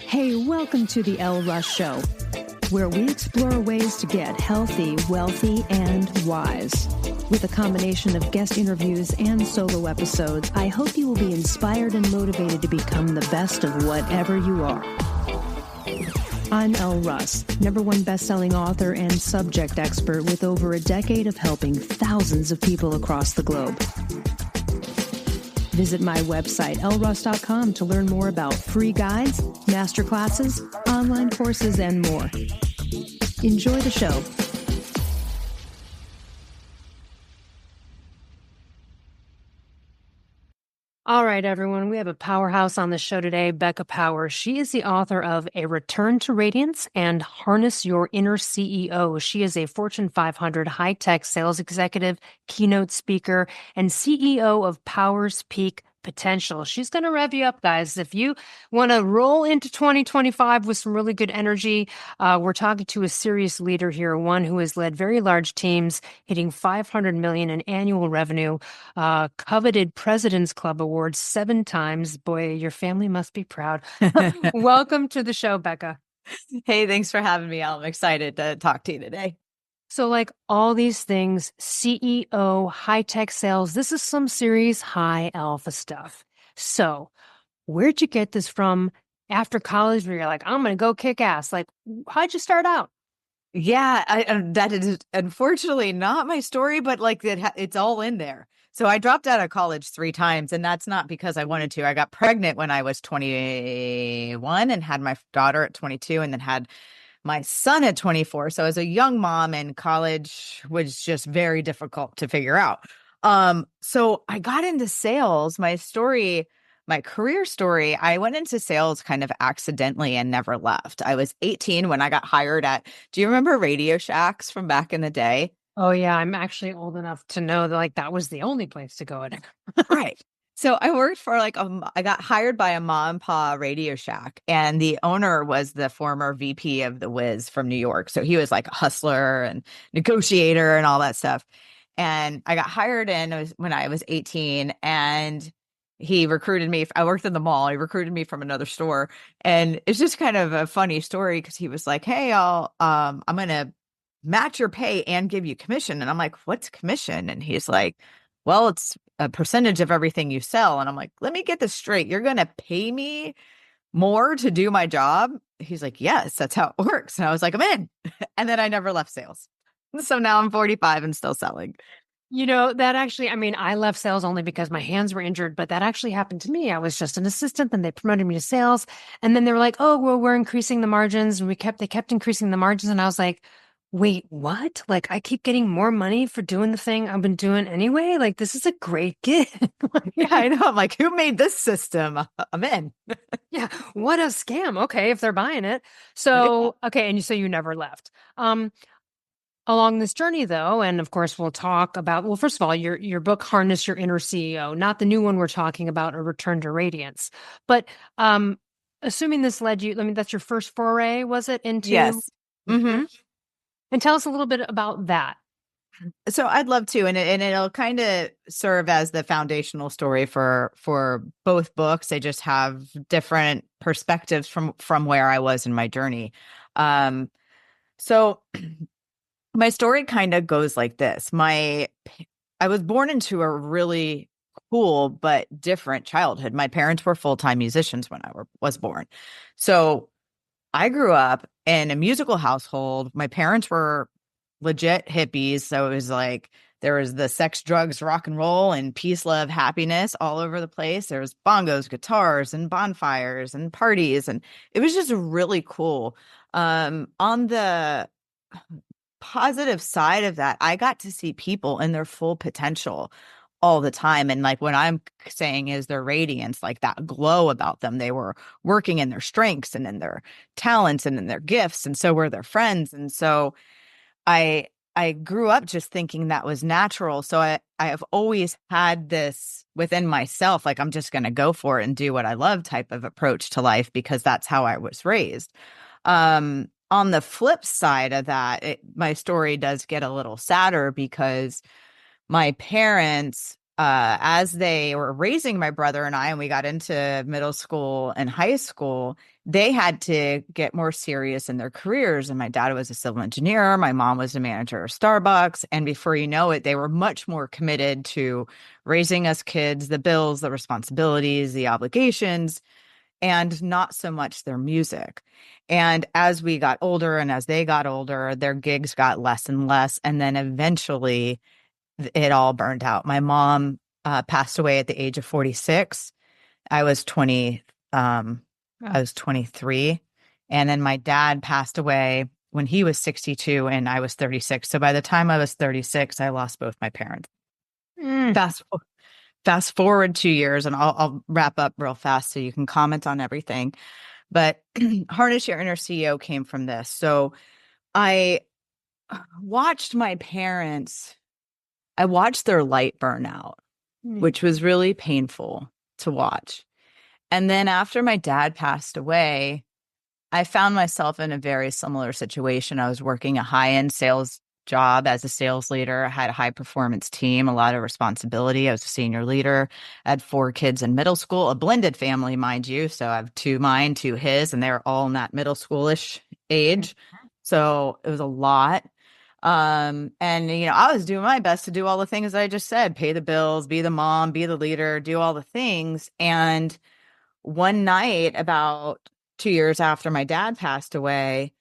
Hey, welcome to the Elle Russ Show, where we explore ways to get healthy, wealthy, and wise. With a combination of guest interviews and solo episodes, I hope you will be inspired and motivated to become the best of whatever you are. I'm Elle Russ, #1 best-selling author and subject expert with over a decade of helping thousands of people across the globe. Visit my website, elleruss.com, to learn more about free guides, masterclasses, online courses, and more. Enjoy the show. All right, everyone, we have a powerhouse on the show today, Becca Powers. She is the author of A Return to Radiance and Harness Your Inner CEO. She is a Fortune 500 high-tech sales executive, keynote speaker, and CEO of Powers Peak Potential. She's going to rev you up, guys. If you want to roll into 2025 with some really good energy, we're talking to a serious leader here, one who has led very large teams, hitting $500 million in annual revenue, coveted President's Club awards 7 times. Boy, your family must be proud. Welcome to the show, Becca. Hey, thanks for having me. I'm excited to talk to you today. So like all these things, CEO, high-tech sales, this is some serious high alpha stuff. So where'd you get this from after college where you're like, I'm going to go kick ass? Like, how'd you start out? Yeah, that is unfortunately not my story, but like it's all in there. So I dropped out of college 3 times, and that's not because I wanted to. I got pregnant when I was 21 and had my daughter at 22 and then had my son at 24. So as a young mom, and college was just very difficult to figure out. So I got into sales. My career story, I went into sales kind of accidentally and never left. I was 18 when I got hired do you remember Radio Shacks from back in the day? Oh yeah, I'm actually old enough to know that like that was the only place to go in. Right. So I worked for I got hired by a mom and pop Radio Shack, and the owner was the former VP of the Wiz from New York. So he was like a hustler and negotiator and all that stuff. And I got hired when I was 18, and he recruited me. I worked in the mall. He recruited me from another store. And it's just kind of a funny story because he was like, hey, I'm going to match your pay and give you commission. And I'm like, what's commission? And he's like, well, it's a percentage of everything you sell. And I'm like, let me get this straight. You're going to pay me more to do my job? He's like, yes, that's how it works. And I was like, I'm in. And then I never left sales. So now I'm 45 and still selling. You know, that actually, I mean, I left sales only because my hands were injured, but that actually happened to me. I was just an assistant, then they promoted me to sales. And then they were like, oh, well, we're increasing the margins. And they kept increasing the margins. And I was like, wait, what? Like, I keep getting more money for doing the thing I've been doing anyway. Like, this is a great gig. Yeah, I know. I'm like, who made this system? I'm in. Yeah, what a scam. Okay, if they're buying it. So, okay, and so you never left. Along this journey, though, and of course, we'll talk about, well, first of all, your book, Harness Your Inner CEO, not the new one we're talking about, A Return to Radiance. But assuming this led you, I mean, that's your first foray, was it, into? Yes. Mm-hmm. And tell us a little bit about that. So I'd love to, and it'll kind of serve as the foundational story for both books. They just have different perspectives from where I was in my journey. So my story kind of goes like this. I was born into a really cool but different childhood. My parents were full-time musicians when I was born. So I grew up in a musical household. My parents were legit hippies. So it was like there was the sex, drugs, rock and roll, and peace, love, happiness all over the place. There was bongos, guitars, and bonfires and parties. And it was just really cool. On the positive side of that, I got to see people in their full potential all the time. And like what I'm saying is their radiance, like that glow about them. They were working in their strengths and in their talents and in their gifts. And so were their friends. And so I grew up just thinking that was natural. So I have always had this within myself, like I'm just going to go for it and do what I love type of approach to life because that's how I was raised. On the flip side of that, my story does get a little sadder because my parents as they were raising my brother and we got into middle school and high school, they had to get more serious in their careers. And my dad was a civil engineer. My mom was a manager of Starbucks. And before you know it, they were much more committed to raising us kids, the bills, the responsibilities, the obligations, and not so much their music. And as we got older and as they got older, their gigs got less and less. And then eventually it all burned out. My mom passed away at the age of 46. I was 20, I was 23. And then my dad passed away when he was 62 and I was 36. So by the time I was 36, I lost both my parents. Mm. Fast forward 2 years, and I'll wrap up real fast so you can comment on everything. But Harness Your Inner CEO came from this. So I watched my parents, I watched their light burn out, which was really painful to watch. And then after my dad passed away, I found myself in a very similar situation. I was working a high-end sales job as a sales leader. I had a high-performance team, a lot of responsibility. I was a senior leader. I had 4 kids in middle school, a blended family, mind you. So I have 2 mine, 2 his, and they were all in that middle schoolish age. So it was a lot. And I was doing my best to do all the things I just said, pay the bills, be the mom, be the leader, do all the things. And one night, about 2 years after my dad passed away,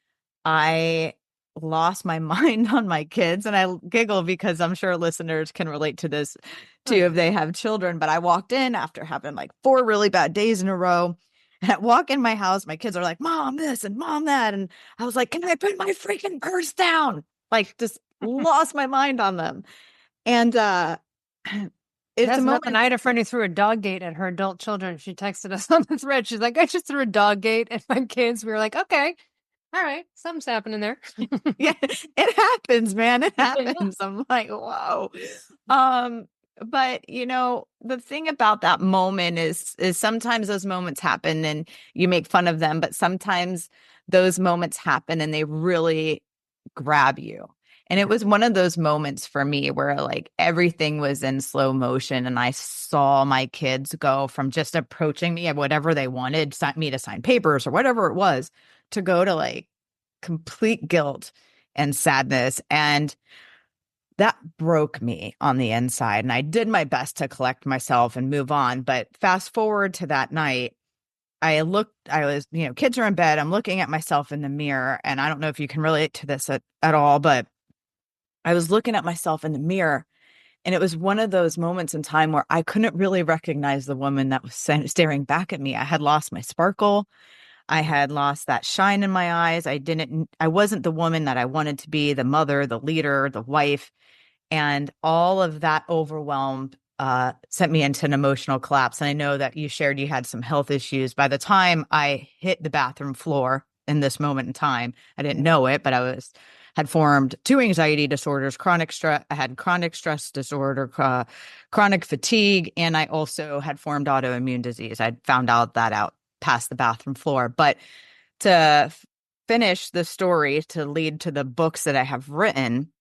I lost my mind on my kids. And I giggle because I'm sure listeners can relate to this too if they have children. But I walked in after having like 4 really bad days in a row. And I walk in my house, my kids are like, Mom, this and Mom, that. And I was like, can I put my freaking purse down? Like, just lost my mind on them. And it's That's a another moment. night a friend who threw a dog gate at her adult children. She texted us on the thread. She's like, I just threw a dog gate at my kids. We were like, okay, all right, something's happening there. Yeah, it happens, man. It Yeah. happens. I'm like, whoa. But the thing about that moment is sometimes those moments happen and you make fun of them, but sometimes those moments happen and they really grab you. And it was one of those moments for me where like everything was in slow motion and I saw my kids go from just approaching me at whatever they wanted, me to sign papers or whatever it was, to go to like complete guilt and sadness. And that broke me on the inside. And I did my best to collect myself and move on. But fast forward to that night, I was, kids are in bed. I'm looking at myself in the mirror. And I don't know if you can relate to this at all, but I was looking at myself in the mirror. And it was one of those moments in time where I couldn't really recognize the woman that was staring back at me. I had lost my sparkle. I had lost that shine in my eyes. I wasn't the woman that I wanted to be, the mother, the leader, the wife. And all of that overwhelmed sent me into an emotional collapse. And I know that you shared you had some health issues. By the time I hit the bathroom floor in this moment in time, I didn't know it, but had formed 2 anxiety disorders, chronic stress. I had chronic stress disorder, chronic fatigue, and I also had formed autoimmune disease. I'd found out past the bathroom floor. But to finish the story, to lead to the books that I have written,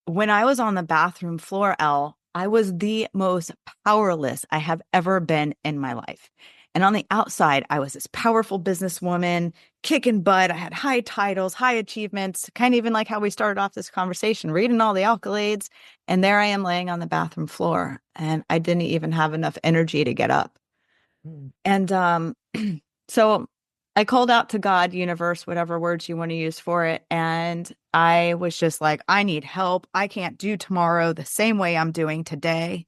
when I was on the bathroom floor, Elle, I was the most powerless I have ever been in my life. And on the outside, I was this powerful businesswoman, kicking butt. I had high titles, high achievements, kind of even like how we started off this conversation, reading all the accolades. And there I am laying on the bathroom floor, and I didn't even have enough energy to get up. And so I called out to God, universe, whatever words you want to use for it. And I was just like, I need help. I can't do tomorrow the same way I'm doing today.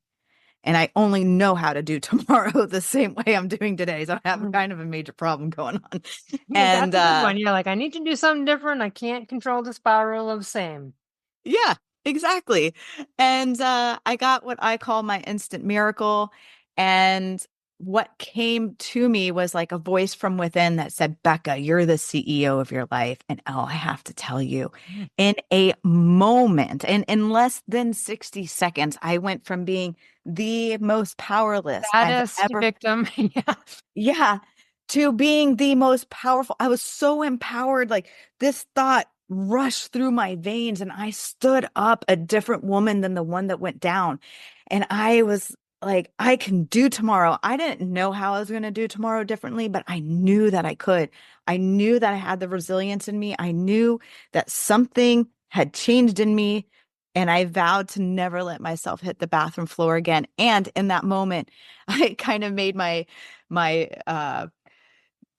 And I only know how to do tomorrow the same way I'm doing today. So I have kind of a major problem going on. Yeah, And that's a good one. Yeah, like I need to do something different. I can't control the spiral of same. yeah, exactly. And I got what I call my instant miracle. And what came to me was like a voice from within that said, Becca, you're the CEO of your life. And I have to tell you, in a moment, in less than 60 seconds, I went from being the most powerless I've Saddest ever, victim. Yeah. yeah, to being the most powerful. I was so empowered. Like this thought rushed through my veins, and I stood up a different woman than the one that went down. And I was like, I can do tomorrow. I didn't know how I was going to do tomorrow differently, but I knew that I could. I knew that I had the resilience in me. I knew that something had changed in me. And I vowed to never let myself hit the bathroom floor again. And in that moment, I kind of made my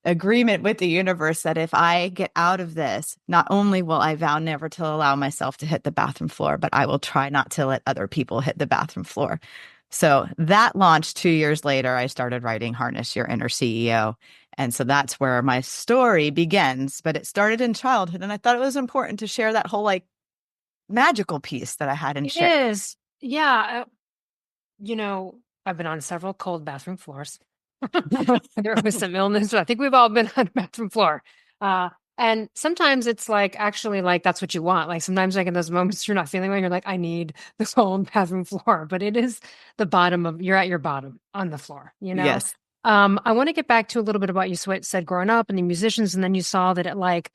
agreement with the universe that if I get out of this, not only will I vow never to allow myself to hit the bathroom floor, but I will try not to let other people hit the bathroom floor. So that launched 2 years later. I started writing Harness Your Inner CEO. And so that's where my story begins. But it started in childhood. And I thought it was important to share that whole like magical piece that I hadn't It shared. is. Yeah. You know, I've been on several cold bathroom floors. There was some illness. I think we've all been on a bathroom floor. Uh, and sometimes it's like actually like that's what you want. Like sometimes like in those moments you're not feeling well, you're like, I need the cold bathroom floor. But it is the bottom of you're at your bottom on the floor, you know? Yes. I want to get back to a little bit about you said growing up and the musicians, and then you saw that it like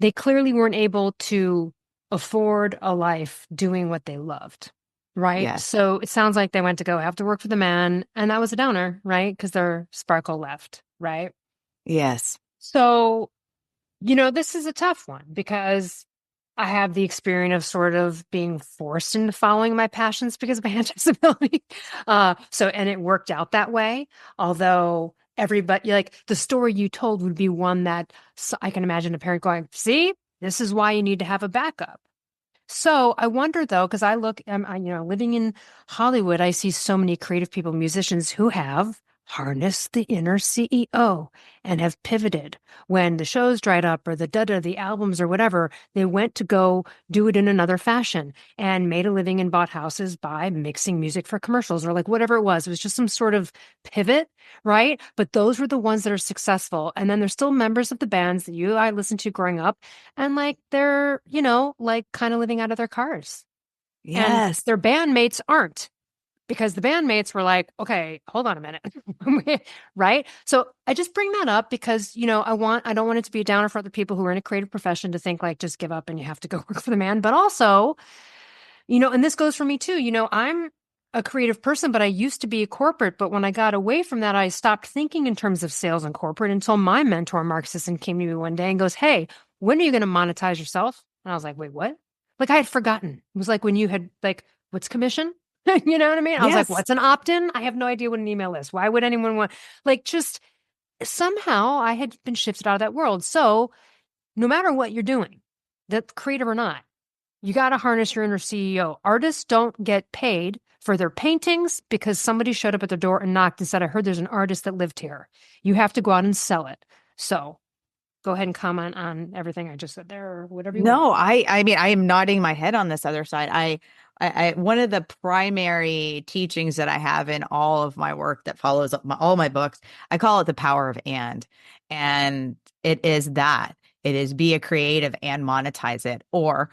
they clearly weren't able to afford a life doing what they loved. Right. Yes. So it sounds like they went to go have to work for the man, and that was a downer, right? Because their sparkle left. Right. Yes. So, this is a tough one because I have the experience of sort of being forced into following my passions because of my disability. And it worked out that way. Although everybody, like the story you told would be one that I can imagine a parent going, see, this is why you need to have a backup. So I wonder though, because living in Hollywood, I see so many creative people, musicians who have harnessed the inner CEO and have pivoted. When the shows dried up or the albums or whatever, they went to go do it in another fashion and made a living and bought houses by mixing music for commercials or like whatever it was. It was just some sort of pivot, right? But those were the ones that are successful. And then there's still members of the bands that you and I listened to growing up, and like they're, like kind of living out of their cars. And Yes. their bandmates aren't, because the bandmates were like, okay, hold on a minute. Right. So I just bring that up because, I don't want it to be a downer for other people who are in a creative profession to think like just give up and you have to go work for the man. But also, and this goes for me too. I'm a creative person, but I used to be a corporate. But when I got away from that, I stopped thinking in terms of sales and corporate until my mentor, Mark Sisson, came to me one day and goes, hey, when are you going to monetize yourself? And I was like, wait, what? Like I had forgotten. It was like when you had like, what's commission? You know what I mean? I was like, Yes. what's an opt-in? I have no idea what an email is. Why would anyone want, like, just somehow I had been shifted out of that world. So no matter what you're doing, that's creative or not, you got to harness your inner CEO. Artists don't get paid for their paintings because somebody showed up at their door and knocked and said, I heard there's an artist that lived here. You have to go out and sell it. So go ahead and comment on everything I just said there or whatever you want. No, I mean, I am nodding my head on this other side. One of the primary teachings that I have in all of my work that follows up all my books, I call it the power of and it is that it is be a creative and monetize it, or,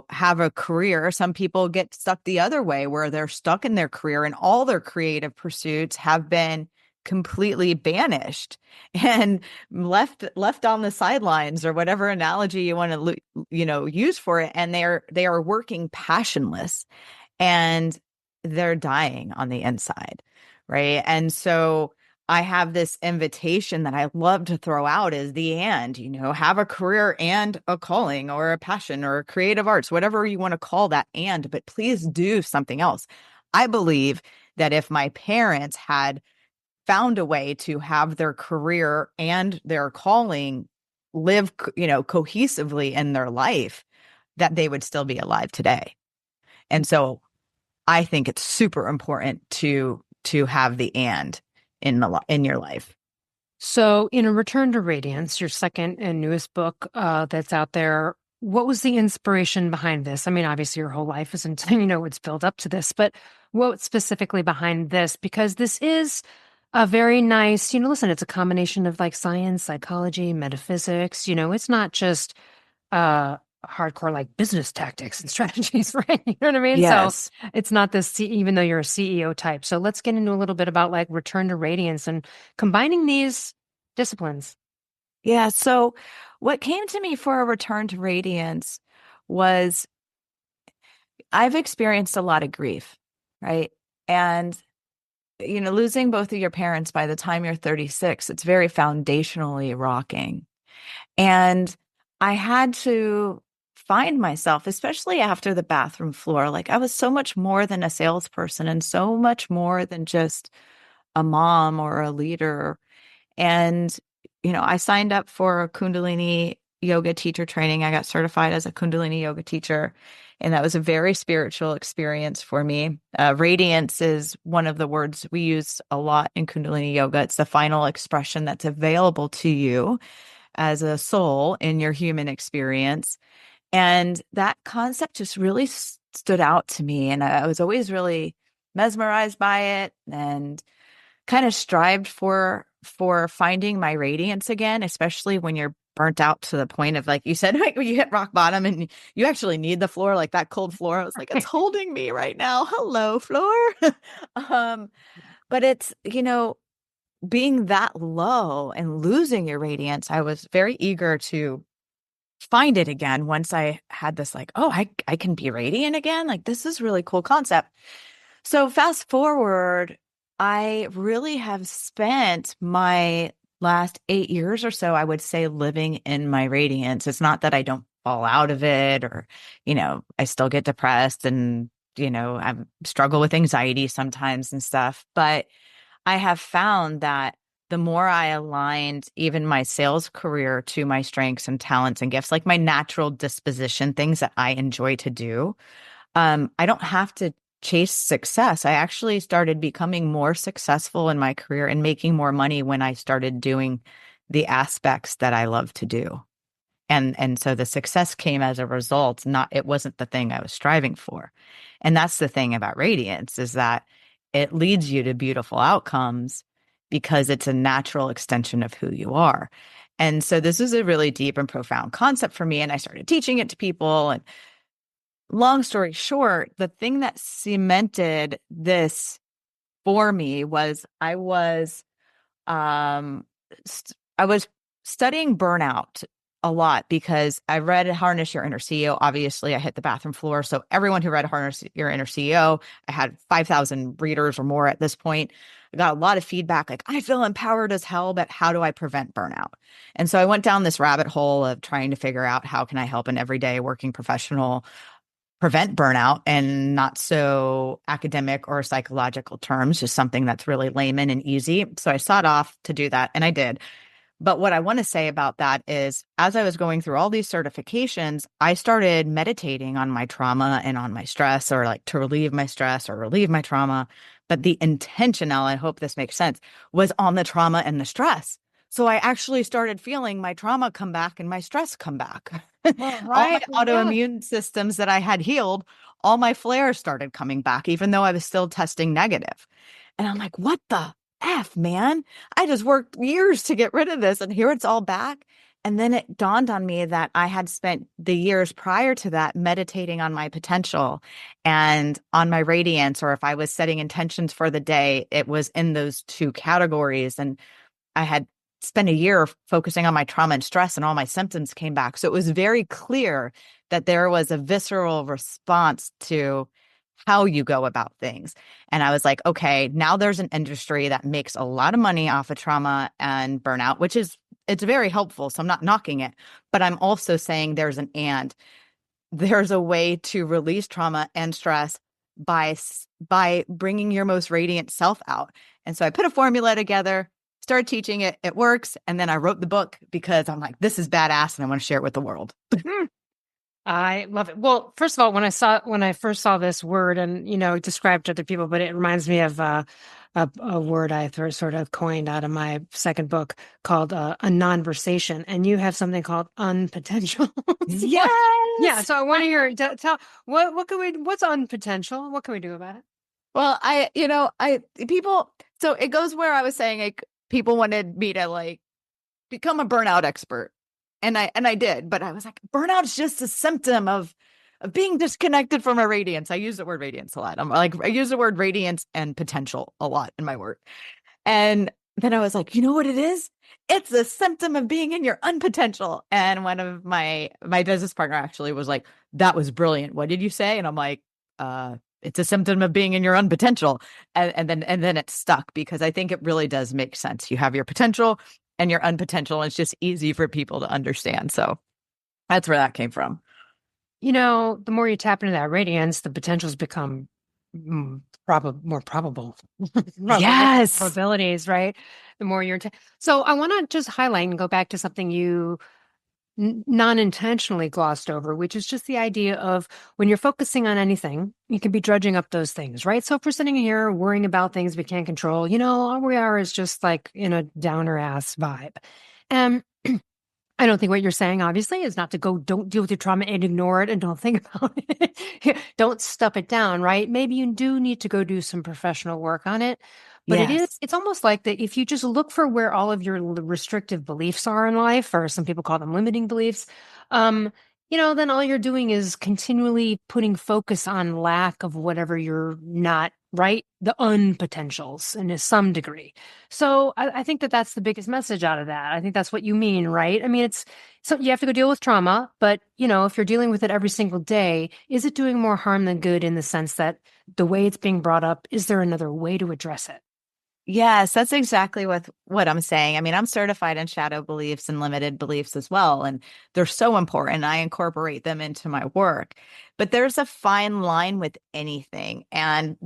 have a career. Some people get stuck the other way where they're stuck in their career and all their creative pursuits have been completely banished and left on the sidelines, or whatever analogy you want to use for it, and they are working passionless and they're dying on the inside, right? And so I have this invitation that I love to throw out is have a career and a calling or a passion or creative arts, whatever you want to call that, but please do something else. I believe that if my parents had found a way to have their career and their calling live, cohesively in their life, that they would still be alive today. And so I think it's super important to have the in your life. So, in A Return to Radiance, your second and newest book that's out there, what was the inspiration behind this? I mean, obviously, your whole life isn't, it's built up to this, but what specifically behind this? Because this is a very nice, listen, it's a combination of like science, psychology, metaphysics. It's not just uh hardcore like business tactics and strategies, right? You know what I mean? So Yes. it's not this, even though you're a CEO type. So let's get into a little bit about like Return to Radiance and combining these disciplines. Yeah. So what came to me for a return to radiance was I've experienced a lot of grief, right? And, losing both of your parents by the time you're 36, it's very foundationally rocking. And I had to find myself, especially after the bathroom floor. Like I was so much more than a salesperson and so much more than just a mom or a leader. And, I signed up for a kundalini yoga teacher training. I got certified as a kundalini yoga teacher. And that was a very spiritual experience for me. Radiance is one of the words we use a lot in kundalini yoga. It's the final expression that's available to you as a soul in your human experience. And that concept just really stood out to me. And I was always really mesmerized by it and kind of strived for finding my radiance again, especially when you're burnt out to the point of, like you said, like when you hit rock bottom and you actually need the floor, like that cold floor. I was like, it's holding me right now. Hello, floor. um, but it's, being that low and losing your radiance, I was very eager to find it again once I had this like, oh, I can be radiant again. Like this is really cool concept. So fast forward, I really have spent my last 8 years or so, I would say, living in my radiance. It's not that I don't fall out of it or, I still get depressed and, I struggle with anxiety sometimes and stuff. But I have found that the more I aligned even my sales career to my strengths and talents and gifts, like my natural disposition, things that I enjoy to do, I don't have to chase success. I actually started becoming more successful in my career and making more money when I started doing the aspects that I love to do. And so the success came as a result, not it wasn't the thing I was striving for. And that's the thing about radiance is that it leads you to beautiful outcomes because it's a natural extension of who you are. And so this is a really deep and profound concept for me. And I started teaching it to people. And long story short, the thing that cemented this for me was um I was studying burnout a lot because I read Harness Your Inner CEO. Obviously, I hit the bathroom floor. So everyone who read Harness Your Inner CEO, I had 5,000 readers or more at this point. I got a lot of feedback like, I feel empowered as hell, but how do I prevent burnout? And so I went down this rabbit hole of trying to figure out how can I help an everyday working professional prevent burnout and not so academic or psychological terms, just something that's really layman and easy. So I sought off to do that, and I did. But what I want to say about that is, as I was going through all these certifications, I started meditating on my trauma and on my stress, or like to relieve my stress or relieve my trauma. But the intentional, I hope this makes sense, was on the trauma and the stress. So I actually started feeling my trauma come back and my stress come back. Well, All my right. Yeah. autoimmune systems that I had healed, all my flares started coming back, even though I was still testing negative. And I'm like, what the F, man? I just worked years to get rid of this, and here it's all back. And then it dawned on me that I had spent the years prior to that meditating on my potential and on my radiance, or if I was setting intentions for the day, it was in those two categories. And I had spent a year focusing on my trauma and stress, and all my symptoms came back. So it was very clear that there was a visceral response to how you go about things. And I was like, okay, now there's an industry that makes a lot of money off of trauma and burnout, which is it's very helpful. So I'm not knocking it, but I'm also saying there's a way to release trauma and stress by bringing your most radiant self out. And so I put a formula together, started teaching it, it works, and then I wrote the book because I'm like, this is badass and I want to share it with the world. Hmm. I love it. Well, first of all, when I first saw this word and described to other people, but it reminds me of a word I sort of coined out of my second book called a non-versation, and you have something called unpotential. So, yeah, Yes. so I want to hear tell what can we what's unpotential? What can we do about it? Well, people, so it goes where I was saying, like, people wanted me to like become a burnout expert. And I did, but I was like, burnout is just a symptom of being disconnected from a radiance. I use the word radiance a lot. I'm like, I use the word radiance and potential a lot in my work. And then I was like, you know what it is? It's a symptom of being in your unpotential. And one of my business partner actually was like, that was brilliant. What did you say? And I'm like, it's a symptom of being in your unpotential. And then it stuck because I think it really does make sense. You have your potential and your unpotential, and it's just easy for people to understand. So that's where that came from. The more you tap into that radiance, the potentials become more probable. Yes. Probabilities, right? The more so I want to just highlight and go back to something you non-intentionally glossed over, which is just the idea of when you're focusing on anything, you can be dredging up those things, right? So if we're sitting here worrying about things we can't control, all we are is just like in a downer ass vibe. And I don't think what you're saying, obviously, is not to go, don't deal with your trauma and ignore it and don't think about it. Don't stuff it down, right? Maybe you do need to go do some professional work on it. But Yes. it's almost like that if you just look for where all of your restrictive beliefs are in life, or some people call them limiting beliefs, um, then all you're doing is continually putting focus on lack of whatever you're not, right? The unpotentials and to some degree. So I think that that's the biggest message out of that. I think that's what you mean, right? I mean, it's so you have to go deal with trauma, but if you're dealing with it every single day, is it doing more harm than good in the sense that the way it's being brought up, is there another way to address it? Yes, that's exactly what I'm saying. I mean, I'm certified in shadow beliefs and limited beliefs as well, and they're so important. I incorporate them into my work. But there's a fine line with anything. And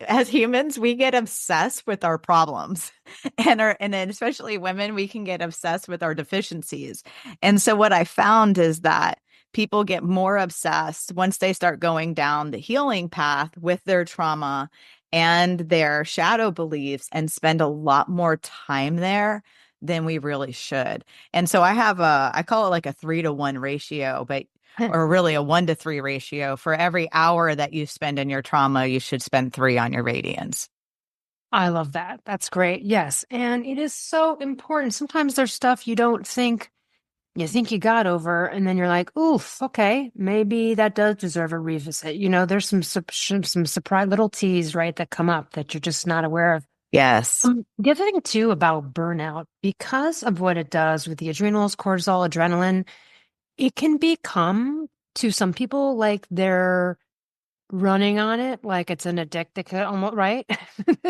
as humans, we get obsessed with our problems. And then especially women, we can get obsessed with our deficiencies. And so what I found is that people get more obsessed once they start going down the healing path with their trauma and their shadow beliefs and spend a lot more time there than we really should. And so I call it like a 3-to-1 ratio, but or really a 1-to-3 ratio. For every hour that you spend in your trauma, you should spend 3 on your radiance. I love that. That's great. Yes. And it is so important. Sometimes there's stuff you think you got over, and then you're like, oof, okay, maybe that does deserve a revisit. There's some surprise little teas, right, that come up that you're just not aware of. Yes. The other thing too about burnout, because of what it does with the adrenals, cortisol, adrenaline, it can become to some people like they're running on it, like it's an addictive, almost, right?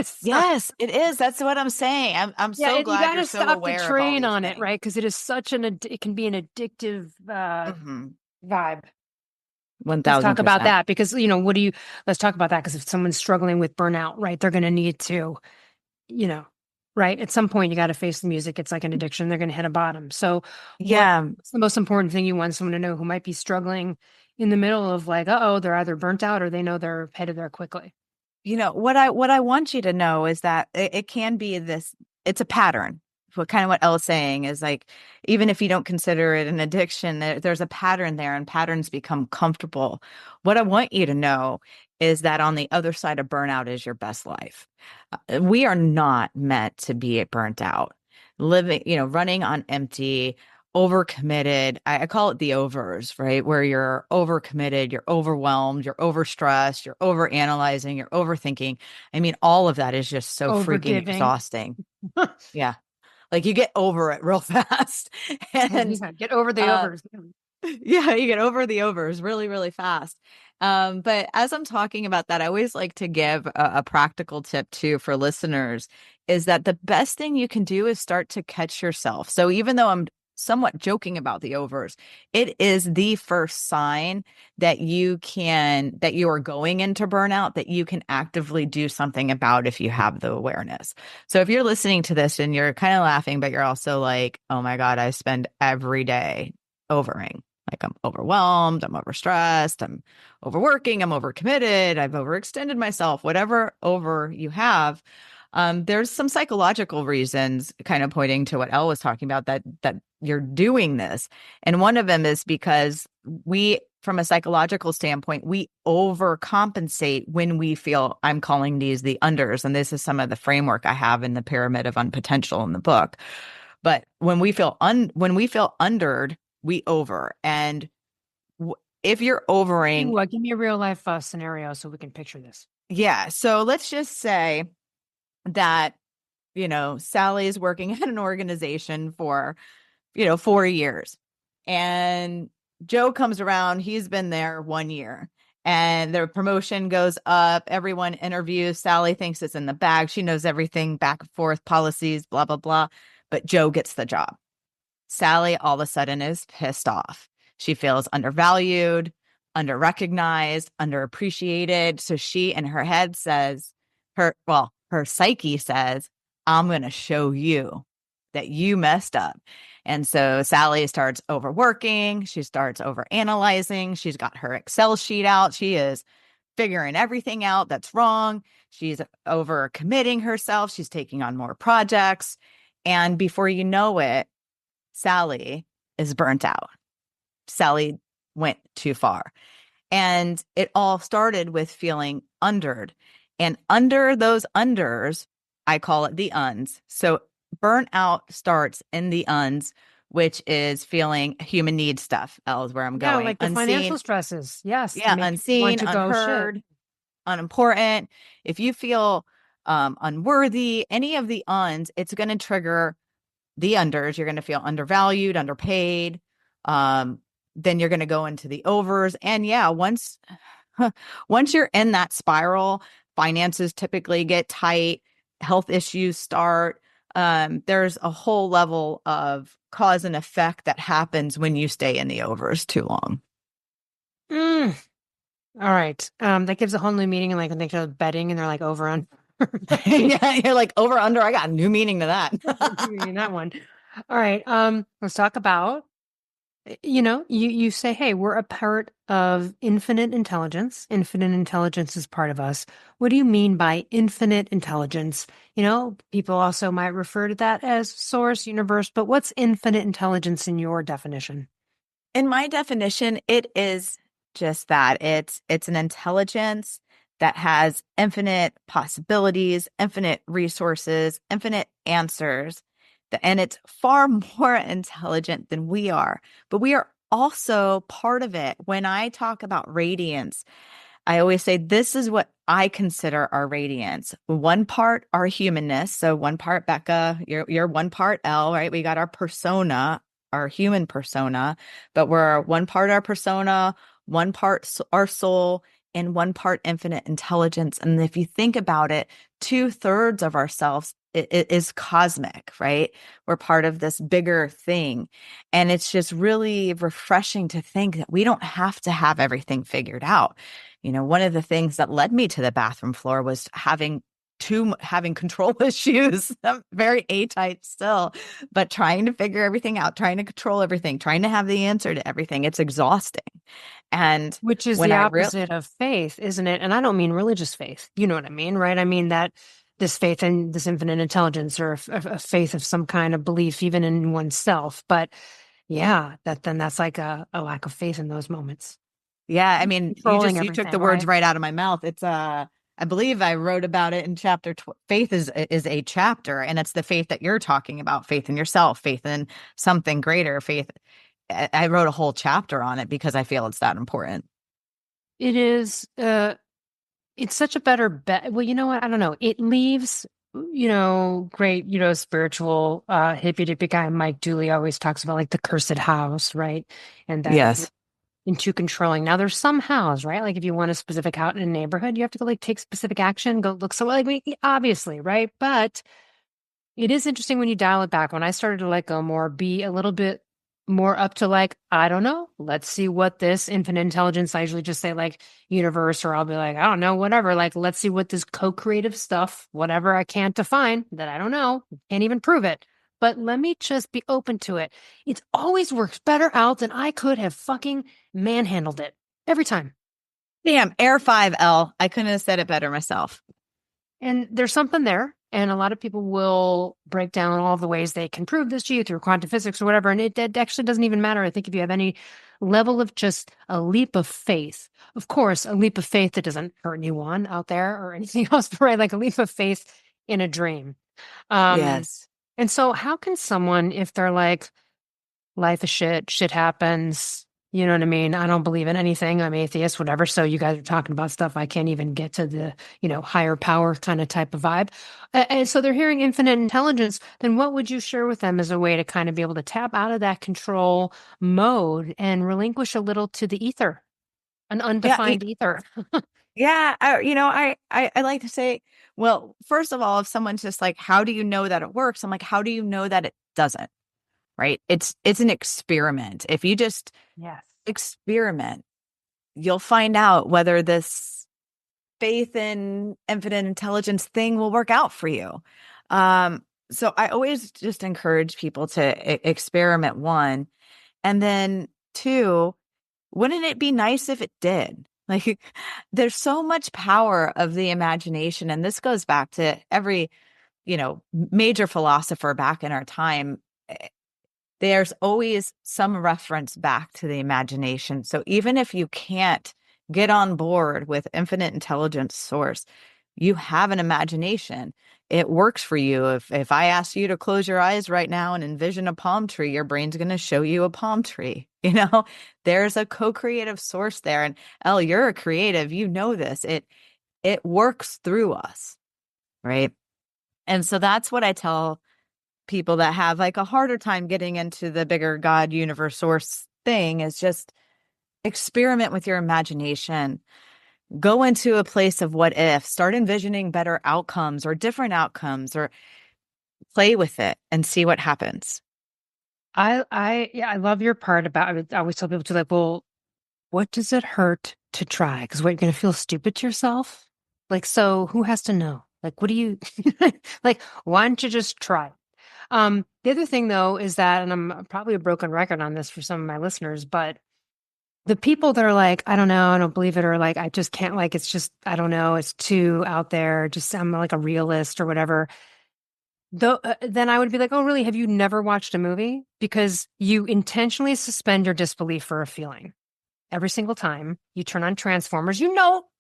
So, Yes, it is. That's what I'm saying. I'm yeah, so you glad got you're to so stop the aware of all train these on it, things. right? Because it is it can be an addictive Hmm. vibe. Let's talk about 1000%. that because, let's talk about that because if someone's struggling with burnout, right, they're going to need to, you know, right, at some point you got to face the music. It's like an addiction. They're going to hit a bottom. So, Yeah. what's the most important thing you want someone to know who might be struggling in the middle of like, uh-oh, they're either burnt out or they know they're headed there quickly? What I want you to know is that it can be this, it's a pattern. What Elle's saying is like, even if you don't consider it an addiction, there's a pattern there and patterns become comfortable. What I want you to know is that on the other side of burnout is your best life. We are not meant to be burnt out, living, running on empty, overcommitted. I call it the overs, right? Where you're overcommitted, you're overwhelmed, you're overstressed, you're overanalyzing, you're overthinking. I mean, all of that is just so freaking Overgiving. exhausting. Yeah. Like you get over it real fast. And Yeah, get over the uh overs. yeah, you get over the overs really, really fast. But as I'm talking about that, I always like to give a practical tip too for listeners is that the best thing you can do is start to catch yourself. So even though I'm somewhat joking about the overs, it is the first sign that you are going into burnout, that you can actively do something about if you have the awareness. So if you're listening to this and you're kind of laughing, but you're also like, oh my God, I spend every day overing. Like I'm overwhelmed, I'm overstressed, I'm overworking, I'm overcommitted, I've overextended myself, whatever over you have. There's some psychological reasons kind of pointing to what Elle was talking about that you're doing this. And one of them is because from a psychological standpoint, we overcompensate when we feel, I'm calling these the unders. And this is some of the framework I have in the pyramid of unpotential in the book. But when we feel undered, we over. And if you're overing, Give me a real life scenario so we can picture this. yeah. So let's just say that Sally's working at an organization for 4 years. And Joe comes around, he's been there 1 year. And their promotion goes up. Everyone interviews. Sally thinks it's in the bag. She knows everything, back and forth, policies, blah, blah, blah. But Joe gets the job. Sally all of a sudden is pissed off. She feels undervalued, underrecognized, underappreciated. So she in her head says, her psyche says, I'm going to show you that you messed up. And so Sally starts overworking. She starts overanalyzing. She's got her Excel sheet out. She is figuring everything out that's wrong. She's overcommitting herself. She's taking on more projects. And before you know it, Sally is burnt out. Sally went too far. And it all started with feeling undered. And under those unders, I call it the uns. So burnout starts in the uns, which is feeling human needs stuff. Elle is where I'm Yeah, going. like the Unseen. financial stresses. Yes. Yeah, Make you want unseen, to go shit. unheard, unimportant. If you feel unworthy, any of the uns, it's going to trigger the unders. You're going to feel undervalued, underpaid. Then you're going to go into the overs. And yeah, once you're in that spiral, finances typically get tight, health issues start. There's a whole level of cause and effect that happens when you stay in the overs too long. Mm. All right. That gives a whole new meaning. Like when they go betting and they're like over on. Yeah, you're like over under. I got a new meaning to that. That one. All right. Let's talk about, you say, hey, we're a part of infinite intelligence. Infinite intelligence is part of us. What do you mean by infinite intelligence? People also might refer to that as source, universe, but what's infinite intelligence in your definition? In my definition, it is just that. It's an intelligence that has infinite possibilities, infinite resources, infinite answers. And it's far more intelligent than we are. But we are also part of it. When I talk about radiance, I always say this is what I consider our radiance. One part our humanness. So one part Becca, you're one part Elle, right? We got our persona, our human persona, but we're one part our persona, one part our soul, and one part infinite intelligence. And if you think about it, 2/3 of ourselves it is cosmic, right? We're part of this bigger thing. And it's just really refreshing to think that we don't have to have everything figured out. One of the things that led me to the bathroom floor was having control issues. I'm very A-type still, but trying to figure everything out, trying to control everything, trying to have the answer to everything. It's exhausting. And Which is when the I really, opposite of faith, isn't it? And I don't mean religious faith. You know what I mean, right? I mean that this faith in this infinite intelligence or a faith of some kind of belief, even in oneself. But yeah, that's like a lack of faith in those moments. yeah, I mean, Controlling you took everything, the words right? right out of my mouth. It's I believe I wrote about it in chapter faith is a chapter, and it's the faith that you're talking about, faith in yourself, faith in something greater, faith. I wrote a whole chapter on it because I feel it's that important. It is, it's such a better bet. Well, you know what? I don't know. It leaves, great, spiritual, hippy dippy guy Mike Dooley always talks about like the cursed house, right? And that if you're Yes. into controlling, now there's some house, right? Like if you want a specific house in a neighborhood, you have to go like take specific action, go look. So like obviously, right? But it is interesting when you dial it back. When I started to let go more, be a little bit more up to like, I don't know, let's see what this infinite intelligence, I usually just say like universe, or I'll be like, I don't know, whatever. Like, let's see what this co-creative stuff, whatever I can't define that I don't know, can't even prove it. But let me just be open to it. It's always works better out than I could have fucking manhandled it every time. Damn, Air 5L. I couldn't have said it better myself. And there's something there. And a lot of people will break down all the ways they can prove this to you through quantum physics or whatever. And it actually doesn't even matter. I think if you have any level of just a leap of faith, of course, a leap of faith that doesn't hurt anyone out there or anything else, but right? Like a leap of faith in a dream. Um, Yes. and so how can someone, if they're like, life is shit, shit happens, You know what I mean? I don't believe in anything. I'm atheist, whatever. So you guys are talking about stuff I can't even get to the, higher power kind of type of vibe. And so they're hearing infinite intelligence. Then what would you share with them as a way to kind of be able to tap out of that control mode and relinquish a little to the ether, an Yeah, undefined ether? yeah. I like to say, well, first of all, if someone's just like, how do you know that it works? I'm like, how do you know that it doesn't? Right? It's an experiment. If you just Yes. experiment, you'll find out whether this faith in infinite intelligence thing will work out for you. So I always just encourage people to experiment, one, and then two, wouldn't it be nice if it did? Like, there's so much power of the imagination, and this goes back to every, major philosopher back in our time. There's always some reference back to the imagination. So even if you can't get on board with infinite intelligence source, you have an imagination. It works for you. If I ask you to close your eyes right now and envision a palm tree, your brain's going to show you a palm tree. There's a co-creative source there. And Elle, you're a creative. You know this. It works through us, right? And so that's what I tell people that have like a harder time getting into the bigger God universe source thing, is just experiment with your imagination. Go into a place of what if, start envisioning better outcomes or different outcomes, or play with it and see what happens. Yeah, I love your part about it. I always tell people to like, well, what does it hurt to try? Because what, you're going to feel stupid to yourself? Like, so who has to know? Like, what do you like? Why don't you just try? The other thing though is that, and I'm probably a broken record on this for some of my listeners, but the people that are like, I don't know, I don't believe it, or like, I just can't, like, it's just, I don't know, it's too out there. Just, I'm like a realist or whatever. Though, then I would be like, oh, really? Have you never watched a movie? Because you intentionally suspend your disbelief for a feeling. Every single time you turn on Transformers,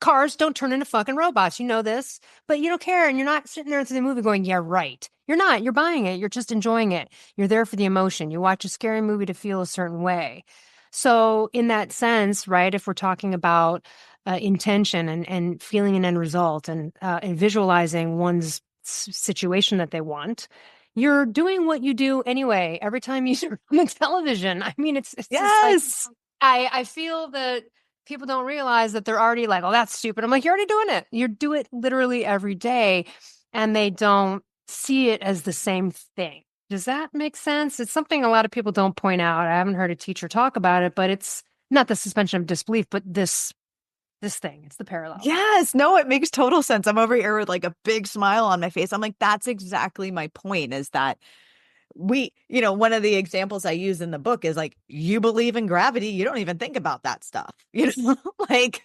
cars don't turn into fucking robots. You know this, but you don't care. And you're not sitting there through the movie going, yeah, right. You're not. You're buying it. You're just enjoying it. You're there for the emotion. You watch a scary movie to feel a certain way. So, in that sense, right, if we're talking about intention and feeling an end result and visualizing one's situation that they want, you're doing what you do anyway every time you turn on the television. I mean, it's just like, Yes. I feel that people don't realize that they're already like, oh, that's stupid. I'm like, you're already doing it. You do it literally every day, and they don't see it as the same thing. Does that make sense? It's something a lot of people don't point out. I haven't heard a teacher talk about it, but it's not the suspension of disbelief, but this thing. It's the parallel. Yes. No, it makes total sense. I'm over here with like a big smile on my face. I'm like, that's exactly my point, is that one of the examples I use in the book is like, you believe in gravity, you don't even think about that stuff, like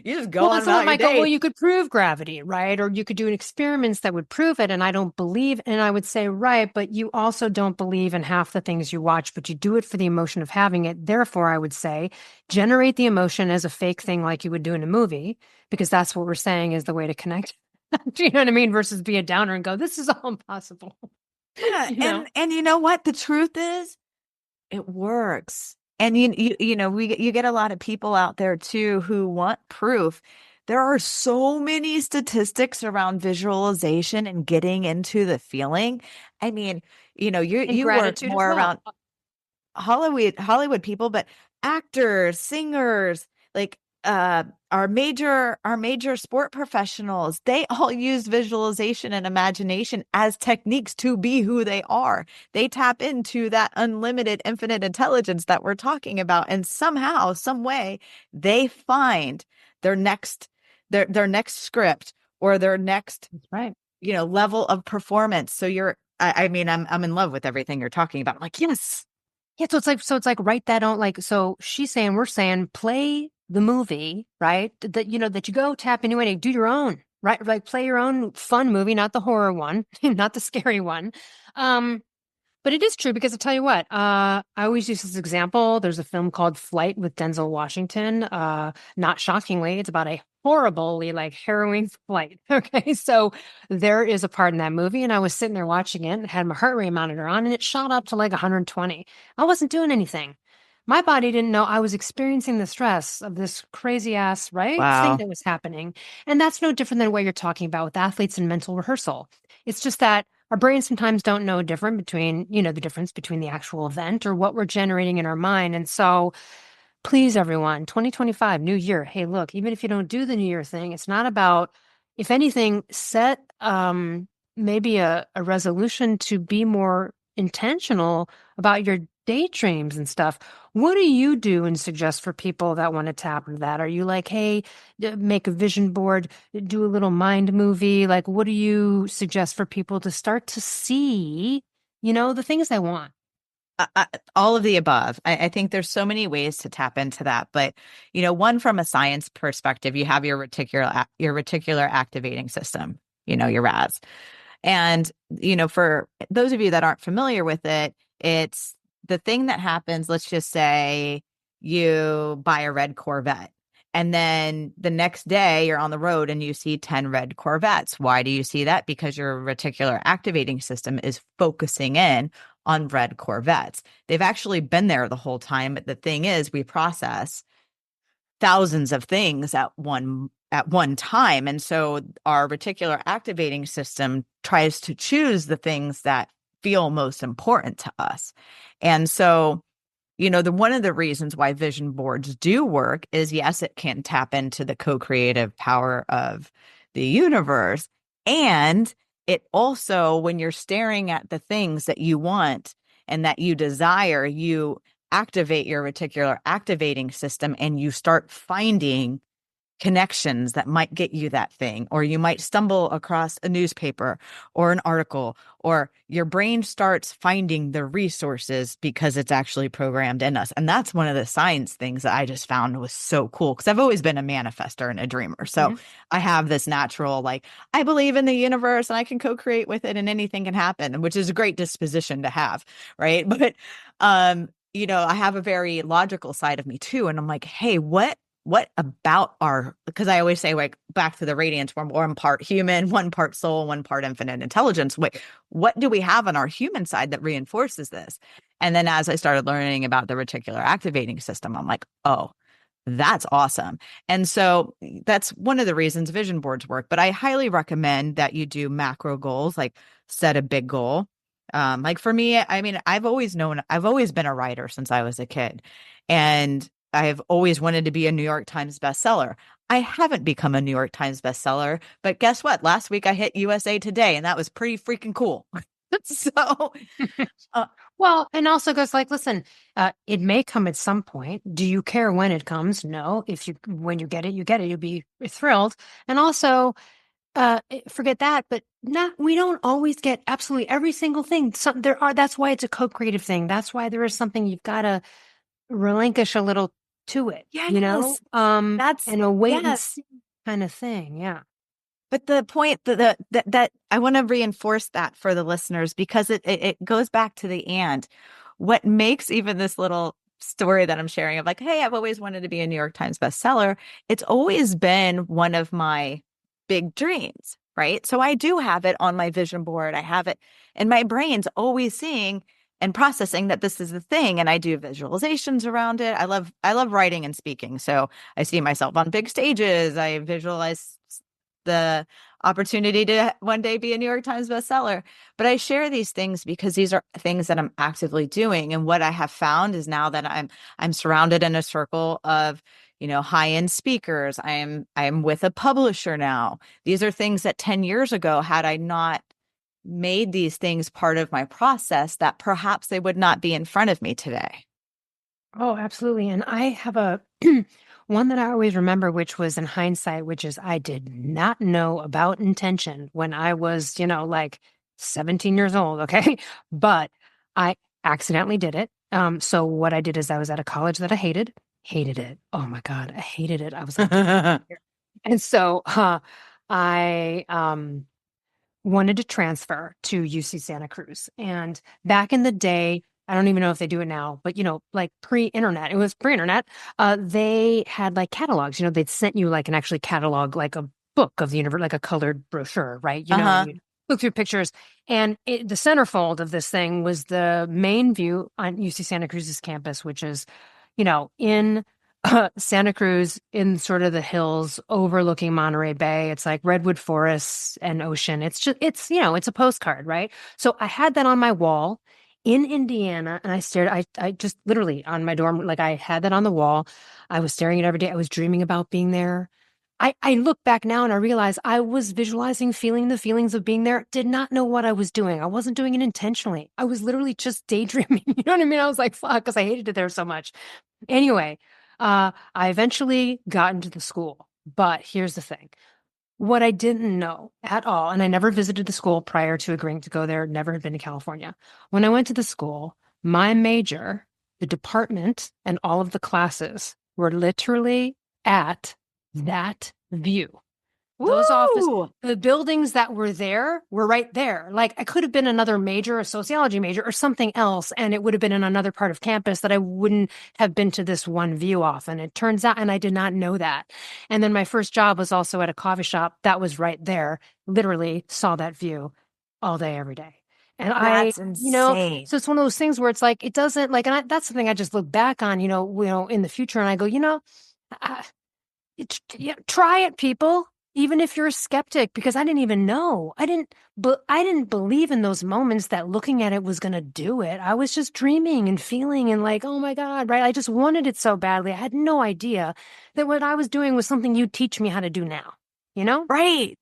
you just go Well, on and someone about your might go, well, day. you could prove gravity, right? Or you could do experiments that would prove it. And I don't believe, and I would say, right, but you also don't believe in half the things you watch, but you do it for the emotion of having it. Therefore, I would say, generate the emotion as a fake thing like you would do in a movie, because that's what we're saying is the way to connect. Do you know what I mean? Versus be a downer and go, this is all impossible. Yeah, You know? and you know what? The truth is, it works. And you get a lot of people out there too who want proof. There are so many statistics around visualization and getting into the feeling. I mean, And you work gratitude as more well. around Hollywood people, but actors, singers, like our major sport professionals, they all use visualization and imagination as techniques to be who they are. They tap into that unlimited infinite intelligence that we're talking about, and somehow, some way, they find their next their next script, or their next That's right. level of performance. So I mean, I'm in love with everything you're talking about. I'm like, yes. Yeah, so it's like write that on, like, so she's saying, we're saying play the movie, right? That you go tap into it and do your own, right? Like play your own fun movie, not the horror one, not the scary one. Um, but it is true because I'll tell you what, I always use this example. There's a film called Flight with Denzel Washington. Not shockingly, it's about a horribly like harrowing flight. Okay. So there is a part in that movie, and I was sitting there watching it and had my heart rate monitor on, and it shot up to like 120. I wasn't doing anything. my body didn't know I was experiencing the stress of this crazy ass, right, thing Wow. that was happening. And that's no different than what you're talking about with athletes and mental rehearsal. It's just that our brains sometimes don't know the difference between the actual event or what we're generating in our mind. And so, please, everyone, 2025, new year. Hey, look, even if you don't do the new year thing, it's not about, if anything, set maybe a resolution to be more intentional about your daydreams and stuff. What do you do and suggest for people that want to tap into that? Are you like, hey, make a vision board, do a little mind movie? Like, what do you suggest for people to start to see, the things they want? All of the above. I think there's so many ways to tap into that, but one from a science perspective, you have your reticular activating system, your RAS, and for those of you that aren't familiar with it, it's the thing that happens. Let's just say you buy a red Corvette. And then the next day you're on the road and you see 10 red Corvettes. Why do you see that? Because your reticular activating system is focusing in on red Corvettes. They've actually been there the whole time. But the thing is, we process thousands of things at one time. And so our reticular activating system tries to choose the things that feel most important to us. And so, the one of the reasons why vision boards do work is, yes, it can tap into the co-creative power of the universe. And it also, when you're staring at the things that you want and that you desire, you activate your reticular activating system and you start finding connections that might get you that thing, or you might stumble across a newspaper or an article, or your brain starts finding the resources because it's actually programmed in us. And that's one of the science things that I just found was so cool, because I've always been a manifestor and a dreamer. So Mhm. I have this natural, like, I believe in the universe and I can co-create with it and anything can happen, which is a great disposition to have, right? But I have a very logical side of me too. And I'm like, hey, what about because I always say, like, back to the radiance, we're one part human, one part soul, one part infinite intelligence. Wait, what do we have on our human side that reinforces this? And then as I started learning about the reticular activating system, I'm like, oh, that's awesome. And so that's one of the reasons vision boards work. But I highly recommend that you do macro goals, like set a big goal. Like for me, I mean, I've always been a writer since I was a kid. And I've always wanted to be a New York Times bestseller. I haven't become a New York Times bestseller, but guess what? Last week I hit USA Today, and that was pretty freaking cool. So, uh, Well, and also goes like, listen, it may come at some point. Do you care when it comes? No. When you get it, you get it. You'll be thrilled. And also, forget that, but we don't always get absolutely every single thing. That's why it's a co-creative thing. That's why there is something you've got to relinquish a little to it, yes, that's and a wait and yes. see kind of thing. Yeah. But the point that I want to reinforce that for the listeners, because it goes back to the and what makes even this little story that I'm sharing of, like, hey, I've always wanted to be a New York Times bestseller. It's always been one of my big dreams, right? So I do have it on my vision board. I have it in my brain's always seeing and processing that this is the thing. And I do visualizations around it. I love writing and speaking. So I see myself on big stages. I visualize the opportunity to one day be a New York Times bestseller. But I share these things because these are things that I'm actively doing. And what I have found is, now that I'm surrounded in a circle of, high-end speakers, I'm with a publisher now. These are things that 10 years ago, had I not made these things part of my process, that perhaps they would not be in front of me today. Oh, absolutely. And I have a one that I always remember, which was in hindsight, which is I did not know about intention when I was, like 17 years old. Okay. But I accidentally did it. So what I did is I was at a college that I hated it. Oh my God. I hated it. I was like, and so I wanted to transfer to UC Santa Cruz. And back in the day, I don't even know if they do it now, but like pre-internet, it was pre-internet. They had like catalogs, they'd sent you like an actually catalog, like a book of the universe, like a colored brochure, right? And Uh-huh. you look through pictures. And the centerfold of this thing was the main view on UC Santa Cruz's campus, which is in Santa Cruz, in sort of the hills overlooking Monterey Bay. It's like redwood forests and ocean. It's a postcard, right? So I had that on my wall in Indiana, and I just literally on my dorm, like I had that on the wall. I was staring at it every day. I was dreaming about being there. I look back now and I realize I was visualizing, feeling the feelings of being there, did not know what I was doing. I wasn't doing it intentionally. I was literally just daydreaming. You know what I mean? I was like, fuck, because I hated it there so much. Anyway, I eventually got into the school. But here's the thing. What I didn't know at all, and I never visited the school prior to agreeing to go there, never had been to California. When I went to the school, my major, the department, and all of the classes were literally at that view. Woo! The buildings that were there were right there. Like I could have been another major, a sociology major or something else, and it would have been in another part of campus that I wouldn't have been to this one view off. And it turns out, and I did not know that. And then my first job was also at a coffee shop that was right there, literally saw that view all day, every day. And That's insane. so it's one of those things where it's like, it doesn't like, that's something I just look back on, in the future and I go, I, try it, people. Even if you're a skeptic, because I didn't even know. But I didn't believe in those moments that looking at it was going to do it. I was just dreaming and feeling and like, oh my God, right? I just wanted it so badly. I had no idea that what I was doing was something you teach me how to do now, you know? Right.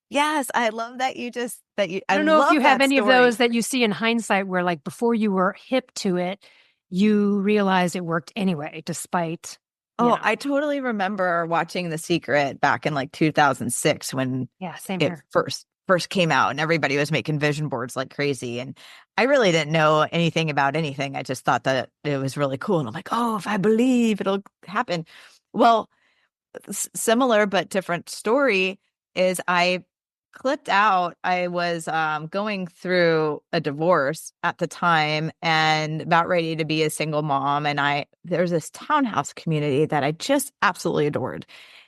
Yes, I love that I I don't know if you love have that any of story. those that you see in hindsight where like before you were hip to it, you realized it worked anyway, despite, Oh, I totally remember watching The Secret back in like 2006 when yeah, same it here. first came out and everybody was making vision boards like crazy. And I really didn't know anything about anything. I just thought that it was really cool. And I'm like, oh, if I believe it'll happen. Well, similar but different story is I clipped out. I was going through a divorce at the time and about ready to be a single mom. And there's this townhouse community that I just absolutely adored.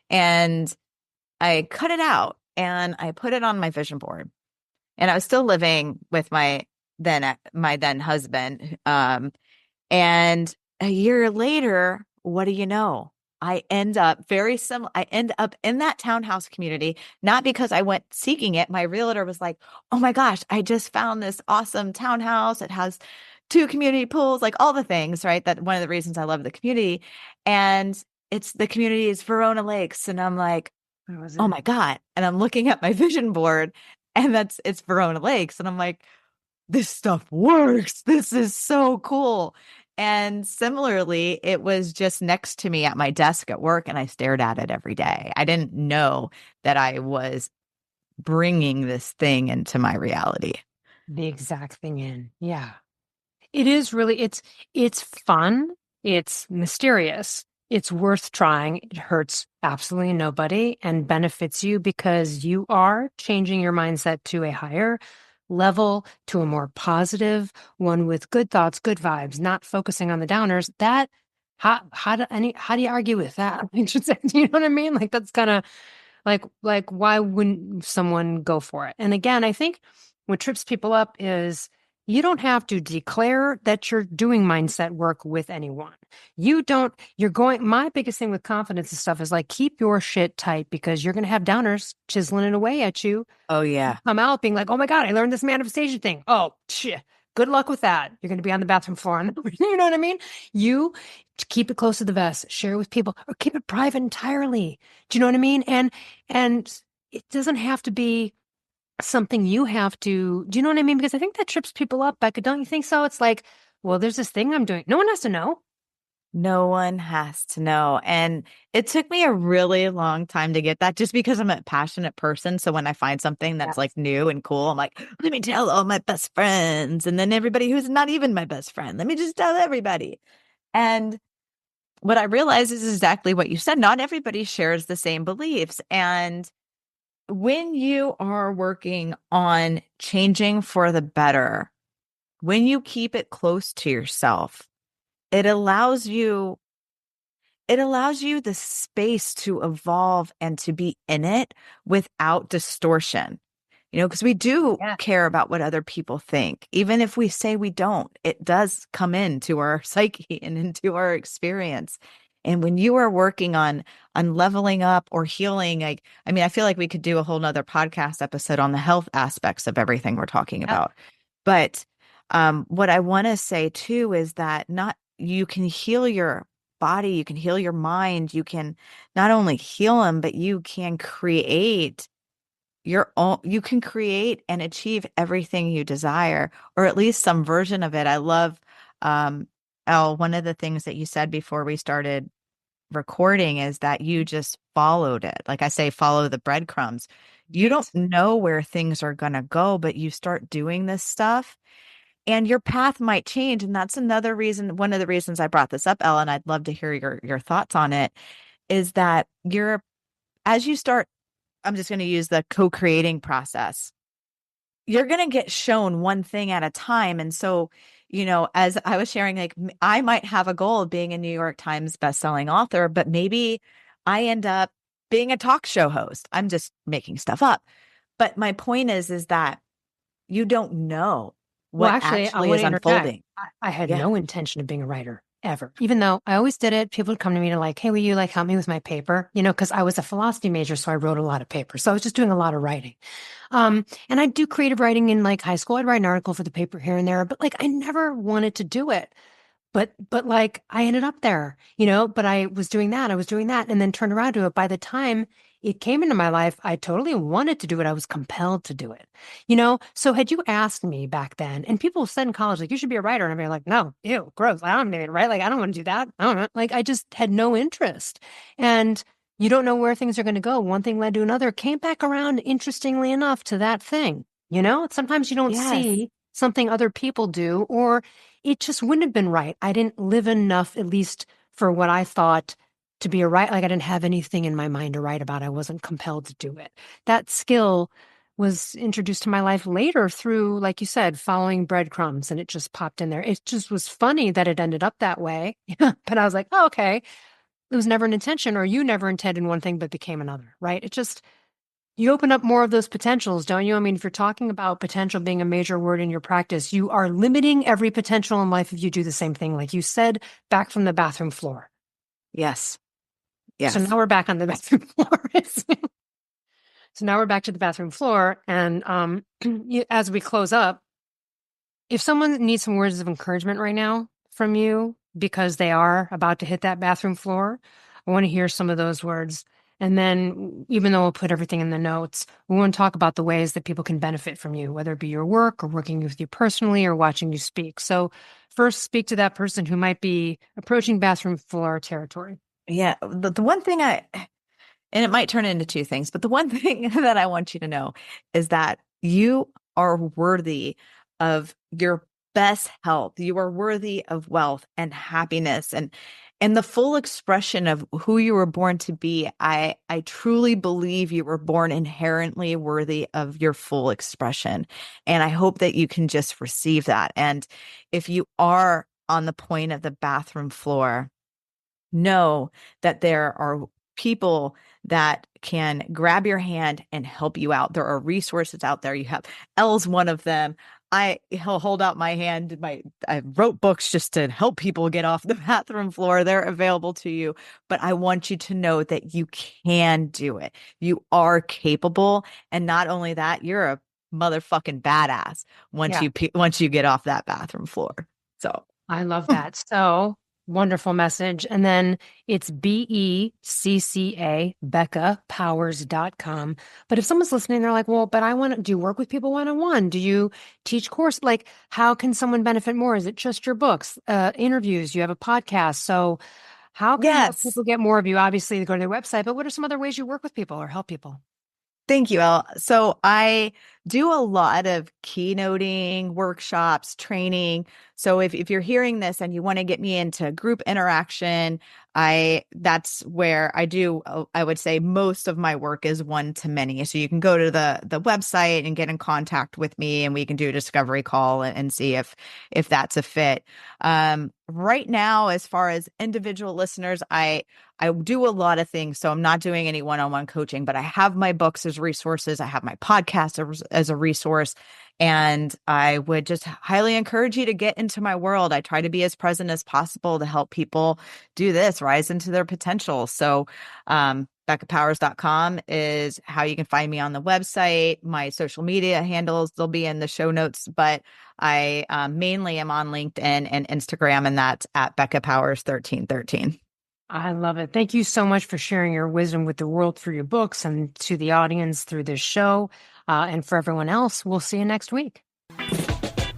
And I cut it out and I put it on my vision board. And I was still living with my then husband. And a year later, what do you know? I end up very similar. I end up in that townhouse community, not because I went seeking it. My realtor was like, oh my gosh, I just found this awesome townhouse. It has two community pools, like all the things, right? That one of the reasons I love the community. And the community is Verona Lakes. And I'm like, That was oh it. my God. And I'm looking at my vision board and it's Verona Lakes. And I'm like, this stuff works. This is so cool. And similarly, it was just next to me at my desk at work, and I stared at it every day. I didn't know that I was bringing this thing into my reality. The exact thing in. Yeah. It is really, it's fun. It's mysterious. It's worth trying. It hurts absolutely nobody and benefits you because you are changing your mindset to a higher level, to a more positive one with good thoughts, good vibes, not focusing on the downers. How do you argue with that? You know what I mean? Like that's kind of like why wouldn't someone go for it? And again, I think what trips people up is you don't have to declare that you're doing mindset work with anyone. My biggest thing with confidence and stuff is like keep your shit tight because you're going to have downers chiseling it away at you. Oh, yeah. Come out being like, oh my God, I learned this manifestation thing. Oh, shit. Good luck with that. You're going to be on the bathroom floor. You know what I mean? You keep it close to the vest, share it with people, or keep it private entirely. Do you know what I mean? And it doesn't have to be something you have to. Do you know what I mean? Because I think that trips people up, Becca. Don't you think so? It's like, well, there's this thing I'm doing. No one has to know. No one has to know. And it took me a really long time to get that just because I'm a passionate person. So when I find something Yeah. that's like new and cool, I'm like, let me tell all my best friends. And then everybody who's not even my best friend, let me just tell everybody. And what I realize is exactly what you said. Not everybody shares the same beliefs. And when you are working on changing for the better, when you keep it close to yourself, it allows you the space to evolve and to be in it without distortion. because we do Yeah. care about what other people think. Even if we say we don't, it does come into our psyche and into our experience. And when you are working on leveling up or healing, like, I mean, I feel like we could do a whole nother podcast episode on the health aspects of everything we're talking Yep. about. But what I want to say too is that not you can heal your body, you can heal your mind, you can not only heal them, but you can create your own, you can create and achieve everything you desire, or at least some version of it. I love, Elle, one of the things that you said before we started recording is that you just followed it. Like I say, follow the breadcrumbs. You don't Right. know where things are going to go, but you start doing this stuff and your path might change. And that's another reason, one of the reasons I brought this up, Ellen, I'd love to hear your thoughts on it, is that as you start, I'm just going to use the co-creating process. You're going to get shown one thing at a time. And so, as I was sharing, like I might have a goal of being a New York Times bestselling author, but maybe I end up being a talk show host. I'm just making stuff up. But my point is that you don't know Well, what actually, I actually want is to interject. unfolding. I had Yeah. no intention of being a writer ever, even though I always did it. People would come to me to like, hey, will you like help me with my paper? Because I was a philosophy major, so I wrote a lot of papers. So I was just doing a lot of writing. And I'd do creative writing in like high school. I'd write an article for the paper here and there, but like I never wanted to do it. But like I ended up there, but I was doing that. I was doing that and then turned around to it. By the time it came into my life, I totally wanted to do it. I was compelled to do it. So had you asked me back then, and people said in college, like, you should be a writer. And I'd be like, no, ew, gross. I don't need to write. Like, I don't want to do that. I don't know. Like, I just had no interest. And you don't know where things are going to go. One thing led to another, came back around, interestingly enough, to that thing. Sometimes you don't Yes. see something other people do, or it just wouldn't have been right. I didn't live enough, at least for what I thought to be a right. Like I didn't have anything in my mind to write about. I wasn't compelled to do it. That skill was introduced to my life later through, like you said, following breadcrumbs, and it just popped in there. It just was funny that it ended up that way. But I was like, oh, okay. It was never an intention, or you never intended one thing but became another, right? It just you open up more of those potentials, don't you? I mean, if you're talking about potential being a major word in your practice, you are limiting every potential in life if you do the same thing, like you said, back from the bathroom floor. Yes. So Yes. now we're back on the bathroom floor. So now we're back to the bathroom floor. And as we close up, if someone needs some words of encouragement right now from you because they are about to hit that bathroom floor, I want to hear some of those words. And then, even though we'll put everything in the notes, we want to talk about the ways that people can benefit from you, whether it be your work or working with you personally or watching you speak. So, first, speak to that person who might be approaching bathroom floor territory. Yeah. The one thing and it might turn into two things, but the one thing that I want you to know is that you are worthy of your best health. You are worthy of wealth and happiness and the full expression of who you were born to be. I truly believe you were born inherently worthy of your full expression. And I hope that you can just receive that. And if you are on the point of the bathroom floor, know that there are people that can grab your hand and help you out. There are resources out there. You have Elle's one of them. He'll hold out my hand. I wrote books just to help people get off the bathroom floor. They're available to you, but I want you to know that you can do it. You are capable, and not only that, you're a motherfucking badass Yeah. once you get off that bathroom floor. So, I love that. So wonderful message. And then it's BECCA, BeccaPowers.com. But if someone's listening, they're like, well, but I want to do you work with people one-on-one? Do you teach course? Like, how can someone benefit more? Is it just your books, interviews? You have a podcast. So how can more yes. people get more of you? Obviously, they go to their website, but what are some other ways you work with people or help people? Thank you, Elle. So I do a lot of keynoting, workshops, training. So if you're hearing this and you want to get me into group interaction, that's where I do, I would say most of my work is one to many. So you can go to the website and get in contact with me and we can do a discovery call and see if that's a fit. Right now, as far as individual listeners, I do a lot of things. So I'm not doing any one-on-one coaching, but I have my books as resources. I have my podcast as a resource. And I would just highly encourage you to get into my world. I try to be as present as possible to help people do this, rise into their potential. So, BeccaPowers.com is how you can find me on the website. My social media handles, they'll be in the show notes, but I mainly am on LinkedIn and Instagram, and that's at Becca Powers 1313. I love it. Thank you so much for sharing your wisdom with the world through your books and to the audience through this show. And for everyone else, we'll see you next week.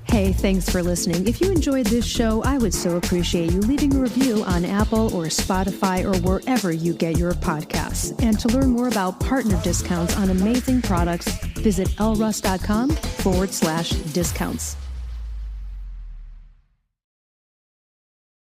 Hey, thanks for listening. If you enjoyed this show, I would so appreciate you leaving a review on Apple or Spotify or wherever you get your podcasts. And to learn more about partner discounts on amazing products, visit ellruss.com/discounts.